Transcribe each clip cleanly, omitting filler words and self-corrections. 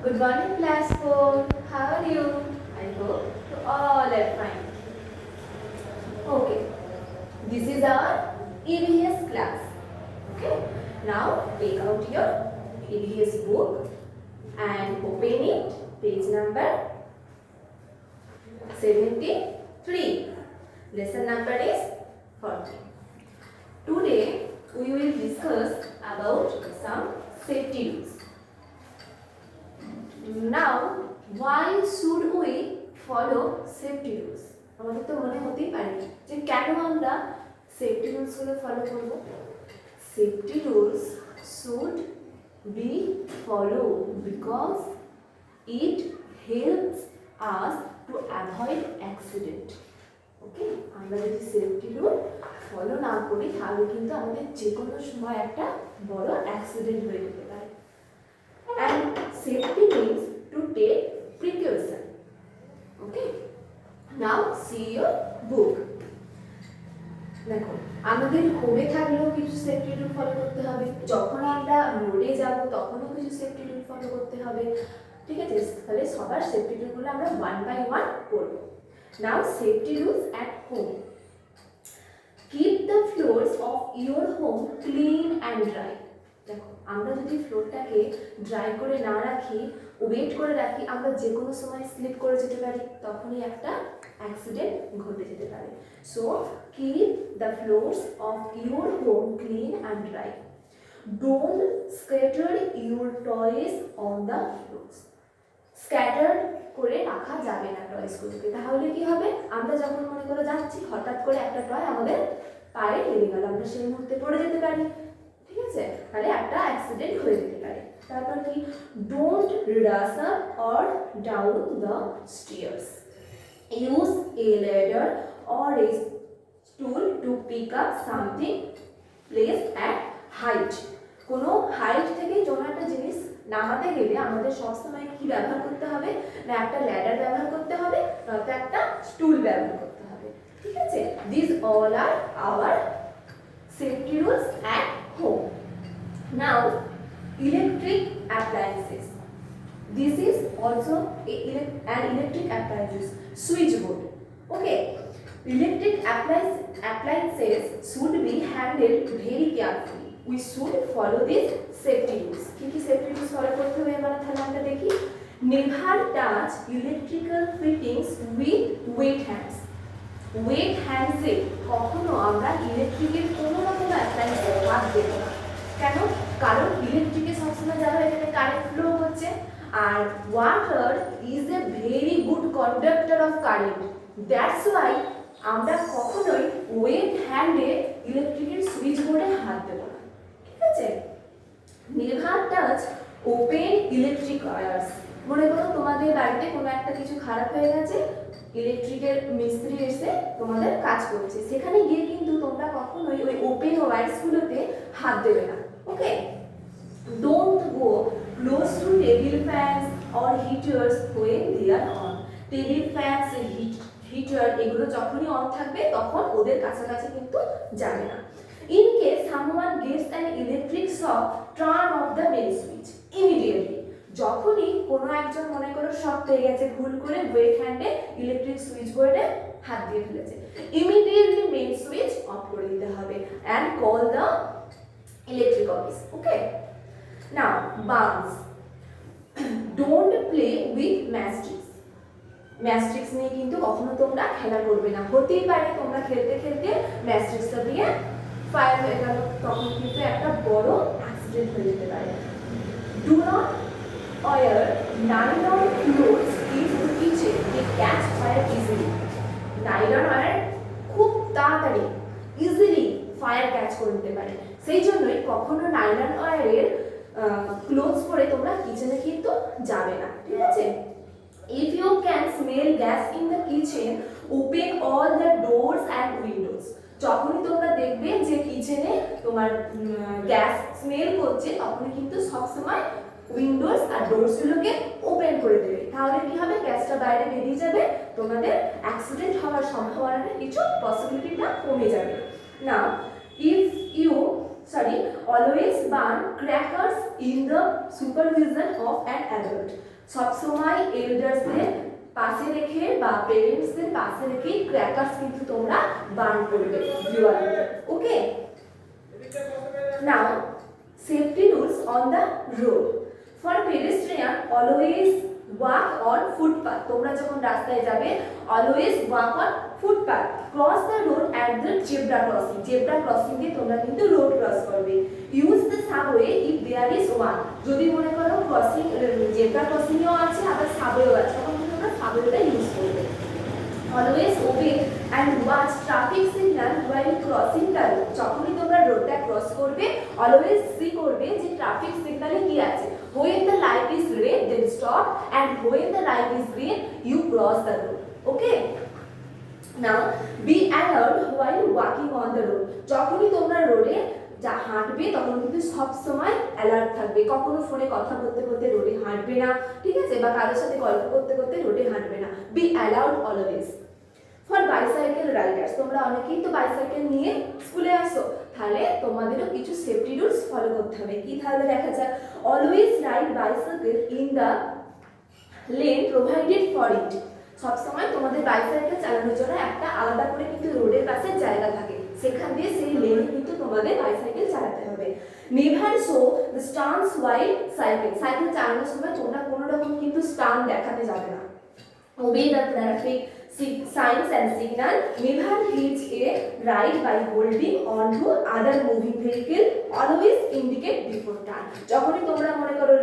Good morning, class 4. How are you? I hope you all are fine. Okay, this is our EVS class. Okay, now take out your EVS book and open it, page number 73. Lesson number is 40. Today we will discuss about some safety rules. Now, why should we follow safety rules? আমাদের তো মনে হতেই পারে যে কেন আমরা safety rules গুলো follow করব। Safety rules should be follow because it helps us to avoid accident. Okay, আমরা যদি সেফটি রুল ফলো না করি তাহলে কিন্তু আমাদের যে কোনো সময় একটা বড় অ্যাক্সিডেন্ট হয়ে যেতে পারে। And safety means to take precaution. Okay, now see your book. দেখো, আমাদের হোমে থাকলেও কিছু সেফটি রুল ফলো করতে হবে, যখন আমরা রোডে যাব তখনও কিছু সেফটি রুল ফলো করতে হবে। ঠিক আছে, তাহলে সবার সেফটি রুলগুলো আমরা ওয়ান বাই ওয়ান করব। Now safety rules at home. Keep the floors of your home clean and dry. দেখো, আমরা যদি ফ্লোরটাকে ড্রাই করে না রাখি, ওয়েট করে রাখি, আমরা যে কোনো সময় স্লিপ করে যেতে পারি, তখনই একটা অ্যাক্সিডেন্ট ঘটে যেতে পারে। So keep the floors of your home clean and dry. Don't scatter your toys on the floors. Scatter করে রাখা যাবে না টয়েসগুলোকে, তাহলে কি হবে, আমরা যখন মনে করে যাচ্ছি হঠাৎ করে একটা টয় আমাদের পায়ে লেগে গেল, আমরা সেই মুহূর্তে পড়ে যেতে পারি। ঠিক আছে, তাহলে একটা অ্যাক্সিডেন্ট হয়ে যেতে পারে। তারপর কি, don't rush up or down the stairs. Use a ladder or a stool to pick up something place at height. কোনো হাইট থেকে কোনো একটা জিনিস নামাতে গেলে আমাদের সবসময় কি ব্যবহার করতে হবে, না একটা ল্যাডার ব্যবহার করতে হবে, নয়তো একটা স্টুল ব্যবহার করতে হবে। ঠিক আছে, this all are our safety rules at home. Now, electric appliances. This is also an electric appliances switchboard. Okay, electric appliances should be handled very carefully. We should follow these safety rules. কি safety rules follow করতে হবে আমরা তাহলে আমরা দেখি। Never touch electrical fittings with wet hands. Wet হ্যান্ডসে কখনো আমরা ইলেকট্রিকের কোনো রকম অ্যাপ্লায়েন্সে হাত দেব না। কেন? কারণ ইলেকট্রিকে সবসময় যারা এখানে কারেন্ট ফ্লো হচ্ছে, আর water is a very good conductor of current. That's why আমরা কখনোই ওয়েট হ্যান্ডে ইলেকট্রিকের সুইচ বোর্ডে হাত দেব না। ঠিক আছে, never touch open electric wires. মনে করো তোমাদের বাড়িতে কোনো একটা কিছু খারাপ হয়ে গেছে, ইলেকট্রিকের মিস্ত্রি এসে তোমাদের কাজ করছে, সেখানে গিয়ে কিন্তু তোমরা কখনোই ওই ওপেন ওয়্যারসগুলোতে হাত দেবে না। Okay, don't go close to table fans or heaters when they are on. Table fans, heater এগুলো যখনই অন থাকবে তখন ওদের কাছাকাছি কিন্তু যাবে না। In case someone gets an electric shock, turn off the main switch immediately. যখনই কোনো একজন মনে করো শক পেয়ে গেছে, ভুল করে ওয়েট হ্যান্ডে ইলেকট্রিক সুইচ বোর্ডে হাত দিয়ে ফেলেছে, ইমিডিয়েটলি মেইন সুইচ অফ করে দিতে হবে and call the electric office. Okay, now bumps. Don't play with matchsticks. Matchsticks নিয়ে কিন্তু কখনো তোমরা খেলা করবে না। হতেই পারে তোমরা খেলতে খেলতে ম্যাচস্টিক্সটা দিয়ে ফায়ার হয়ে গেল, তখন কিন্তু একটা বড় অ্যাক্সিডেন্ট হয়ে যেতে পারে। Do not wear nylon clothes in the kitchen, they catch fire easily. Nylon wire খুব তাড়াতাড়ি ইজিলি ফায়ার ক্যাচ করে নিতে পারে, সেই জন্যই কখনো নাইলন ওয়্যারের ক্লোথস পরে তোমরা কিচেনে কিন্তু যাবে না। ঠিক আছে, if you can smell gas in the kitchen, open all the doors and windows. যখনই তোমরা দেখবে যে কিচেনে তোমার গ্যাস স্মেল করছে, তখনই কিন্তু সবসময় উইন্ডোজ আর ডোরসগুলোকে ওপেন করে দেবে, তাহলে কি হবে, গ্যাসটা বাইরে বেরিয়ে যাবে, তোমাদের অ্যাক্সিডেন্ট হওয়ার সম্ভাবনাটা কিছু পসিবিলিটিটা কমে যাবে। Now if you always burn crackers in the supervision of an adult. সবসময় এল্ডার্সদের পাশে রেখে বা পেরেন্টসদের পাশে রেখে ক্র্যাকার্স কিন্তু তোমরা বার্ন করবে দিওয়ালিতে। Okay, now safety rules on the road. For pedestrian always walk on footpath. তোমরা যখন রাস্তায় যাবে always walk on footpath. Cross the road at the zebra crossing. Zebra crossing দিয়ে তোমরা কিন্তু রোড ক্রস করবে। Use the subway if there is one. যদি মনে করো ক্রসিং জেব্রা ক্রসিংও আছে আবার সাবওয়েও আছে, তখন কিন্তু তোমরা সাবওয়েটা ইউজ করবে। Always obey and watch traffic signal while crossing the road. যখনই তোমরা রোডটা ক্রস করবে অলওয়েজ সি করবে যে ট্রাফিক সিগন্যালে কি আছে। When the light is red, then stop, and when the light is green, you cross the road. Okay? Now, be alert while walking on the road. যখনই তোমরা রোডে যা হাঁটবে তখন কিন্তু সব সময় অ্যালার্ট থাকবে। কখনো ফোনে কথা বলতে বলতে রোডে হাঁটবে না, ঠিক আছে, বা কারোর সাথে গল্প করতে করতে রোডে হাঁটবে না। Be allowed always. For bicycle Riders, তোমরা অনেকেই তো বাইসাইকেল নিয়ে স্কুলে আসো, তাহলে তোমাদেরও কিছু সেফটি রুলস ফলো করতে হবে। কি তাহলে দেখা যাক, always ride bicycle in the lane provided for it. সবসময় তোমাদের বাইসাইকেল চালানোর জন্য একটা আলাদা করে কিন্তু রোডের পাশে জায়গা থাকে, সেখান দিয়ে সেই লেনে কিন্তু তোমাদের বাইসাইকেল চালাতে হবে। Never show the stunts while cycle. Cycle চালানোর সময় তোমরা কোনো রকম কিন্তু স্টান্ট দেখাতে যাবে না। Obey the traffic signs and signal. Never hitch a ride by holding on to other moving vehicle. Always indicate before turn. যখনই তোমরা মনে করো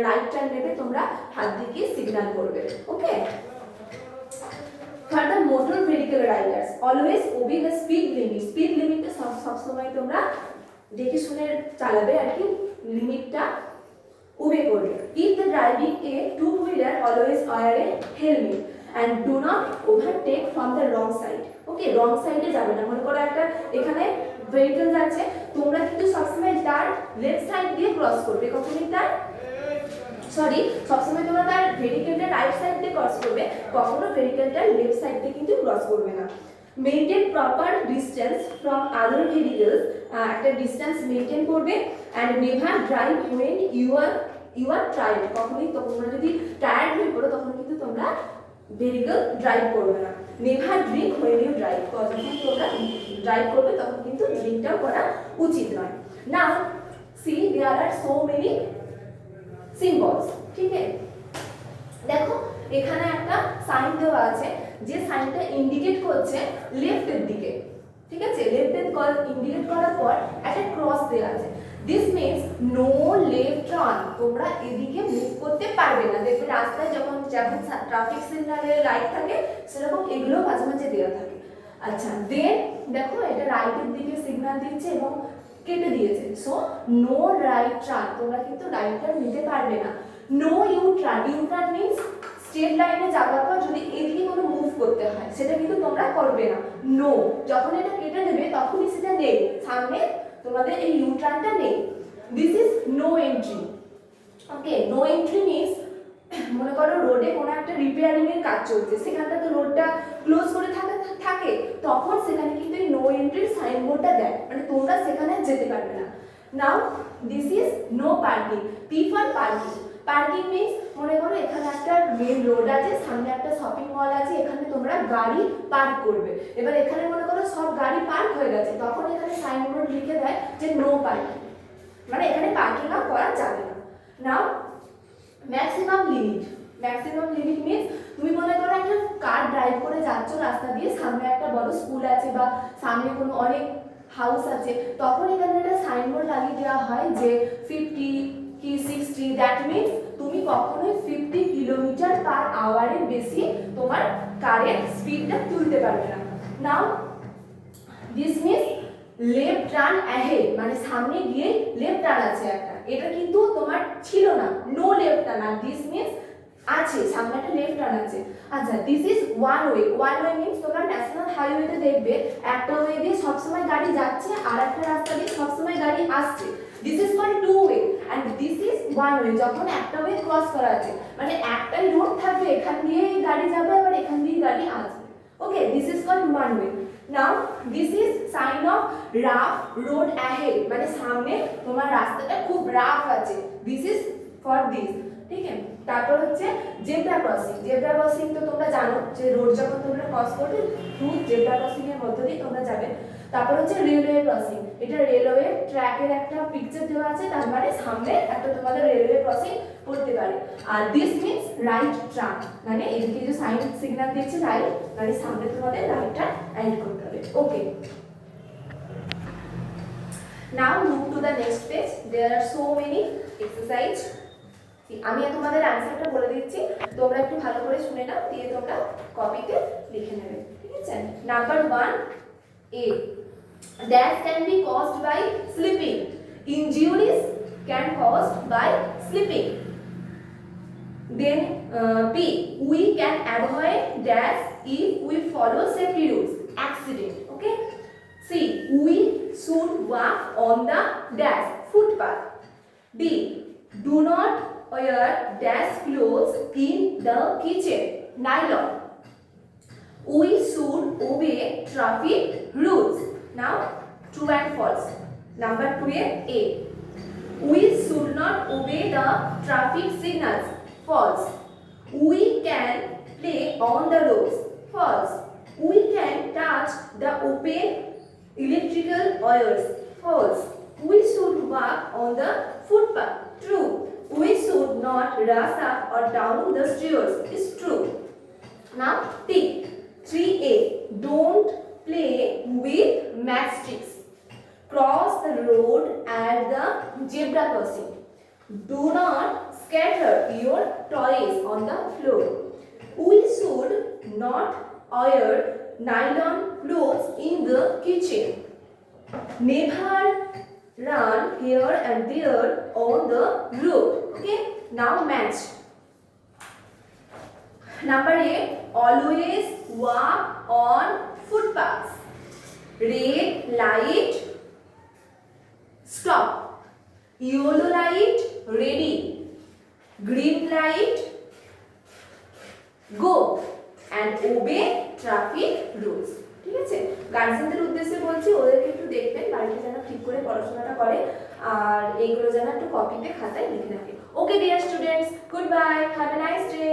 রাইট টার্ন নেবে তোমরা হাত দিয়ে সিগন্যাল করবে। ওকে, for the motor vehicle riders always obey the speed limit. Speed লিমিটটা সবসময় তোমরা দেখে শুনে চালাবে আর কি, লিমিটটা ওবে করবে। If the driving a two-wheeler always wear a helmet and do not overtake from the wrong side. ওকে, রং সাইডে যাবে না। মনে করো একটা এখানে ভেহিকল যাচ্ছে, তোমরা কিন্তু সবসময় তার লেফট সাইড দিয়ে ক্রস করবে, কখনোই তার সবসময় তোমরা তার ভেহিকলটা রাইট সাইড দিয়ে ক্রস করবে, কখনো ভেহিকলটা লেফট সাইড দিয়ে কিন্তু ক্রস করবে না। Maintain proper distance from other vehicles, একটা ডিসটেন্স মেইনটেন করবে। And never drive when you are tired. কখনোই তোমরা যদি টায়ার্ড হয়ে পড়ো তখন কিন্তু তোমরা ভেহিকল ড্রাইভ করবে না। Never drink when you drive. যখন তোমরা ড্রাইভ করবে তখন কিন্তু ড্রিঙ্কটাও করা উচিত নয়। নাও সি দেয়ার আর সো মেনি সিম্বলস। ঠিক আছে, দেখো এখানে একটা সাইন দেওয়া আছে, যে সাইনটা ইন্ডিকেট করছে লেফটের দিকে। ঠিক আছে, লেফটের ইন্ডিকেট করার পর একটা ক্রস দেওয়া আছে। This means no left turn. তোমরা এদিকে মুভ করতে পারবে না। দেখবে রাস্তায় যখন ট্রাফিক সিগন্যালের লাইট থাকে সেরকম এগুলো মাঝে মাঝে দেওয়া থাকে। আচ্ছা, দেন দেখো এটা রাইটের দিকে সিগন্যাল দিচ্ছে এবং কেটে দিয়েছে। সো নো রাইট টার্ন, তোমরা কিন্তু রাইট টার্ন নিতে পারবে না। No U turn. U turn means straight লাইনে যাওয়ার পর যদি এদিকে কোনো মুভ করতে হয় সেটা কিন্তু তোমরা করবে না। নো, যখন এটা কেটে দেবে তখনই সেটা নেই, সামনে তোমাদের এই ইউ টার্নটা নেই। This is no entry. Okay, no entry means মনে করো রোডে কোনো একটা রিপেয়ারিং এর কাজ চলছে, সেখানটা তো রোডটা ক্লোজ করে থাকে তখন সেখানে কিন্তু এই নো এন্ট্রির সাইনবোর্ডটা দেয়, মানে তোমরা সেখানে যেতে পারবে না। Now this is no parking. P for parking. Parking means মনে করো এখানে একটা মেন রোড আছে, সামনে একটা শপিং মল আছে, এখানে তোমরা গাড়ি পার্ক করবে। এবার এখানে মনে করো সব গাড়ি পার্ক হয়ে গেছে, তখন এখানে সাইনবোর্ড লিখে দেয় যে নো পার্কিং, মানে এখানে পার্কিং আর করা যাবে না। Now maximum limit. Maximum limit means তুমি মনে করো একটা কার ড্রাইভ করে যাচ্ছ রাস্তা দিয়ে, সামনে একটা বড় স্কুল আছে বা সামনে কোনো অনেক হাউস আছে, তখন এখানে একটা সাইনবোর্ড লাগিয়ে দেওয়া হয় যে 50 কি 60। দ্যাট মিন্স তুমি কখনোই 50 কিলোমিটার পার আওয়ারের বেশি তোমার কারের স্পিডটা তুলতে পারবে না। Now this means left turn ahead, মানে সামনে গিয়ে লেফট টার্ন আছে একটা, এটা কিন্তু তোমার ছিল না, নো লেফট টার্ন। আর দিস মিন্স আছে সামনে একটা লেফট টার্ন আছে। আচ্ছা, this is one way. One way means national ন্যাশনাল হাইওয়েতে দেখবে একটা ওয়ে দিয়ে সবসময় গাড়ি যাচ্ছে আর একটা রাস্তা দিয়ে সবসময় গাড়ি আসছে। This is called two way and this is one way. যখন একটা ওয়ে ক্রস করা আছে মানে একটাই রোড থাকবে, এখান দিয়ে গাড়ি যাবে আবার এখান দিয়ে গাড়ি আসবে। Okay, this is called one way. Now this is sign of rough road ahead, মানে সামনে তোমার রাস্তাটা খুব রাফ আছে। This is for this. ঠিক আছে। তারপর হচ্ছে জেব্রা ক্রসিং। জেব্রা ক্রসিং তো তোমরা জানো যে রোড যখন তোমরা ক্রস করবে থ্রু জেব্রা ক্রসিং এর মধ্য দিয়ে তোমরা যাবে। তারপর হচ্ছে রেলওয়ে ক্রসিং। এটা রেলওয়ে ট্র্যাকের একটা পিকচার দেওয়া আছে, তার মানে সামনে একটা তোমাদের রেলওয়ে ক্রসিং করতে পারে। আর দিস মিন্স রাইট ট্রাক, মানে এদিকে যে সাইন সিগন্যাল দিচ্ছে রাইট, মানে সামনে তোমাদের রাইটটা অ্যাড করতে হবে। ওকে, now move to the next page. There are so many exercise. আমি তোমাদের অ্যানসারটা বলে দিচ্ছি, তোমরা একটু ভালো করে শুনে নাও, দিয়ে তোমরা কপিতে লিখে নেবে, ঠিক আছে। Number 1 A, death can be caused by sleeping. Injuries can caused by sleeping. Then B, we can avoid death if we follow safety rules. Accident. Okay. C, we should walk on the dash footpath. D, do not wear dash clothes in the kitchen. Nylon. We should obey traffic rules. Now, true and false. Number 2 A, we should not obey the traffic signals. False. We can play on the roads. False. We can touch the open electrical wires. False. We should walk on the footpath. True. We should not rush up or down the stairs. Is true. Now tick. 3A, don't play with matchsticks. Cross the road at the zebra crossing. Do not scatter your toys on the floor. We should not wear nylon clothes in the kitchen. Never run here and there on the road. Okay, now match. Number 8, always walk on footpaths. Red light, stop. Yellow light, ready. Green light, go. And obey traffic rules. ঠিক আছে, গার্জেনদের উদ্দেশ্যে বলছি, ওদেরকে একটু দেখবেন বাড়িতে যেন ঠিক করে পড়াশোনাটা করে, আর এইগুলো যেন একটু কপিতে খাতায় লিখে রাখে। Okay dear students, good bye, have a nice day.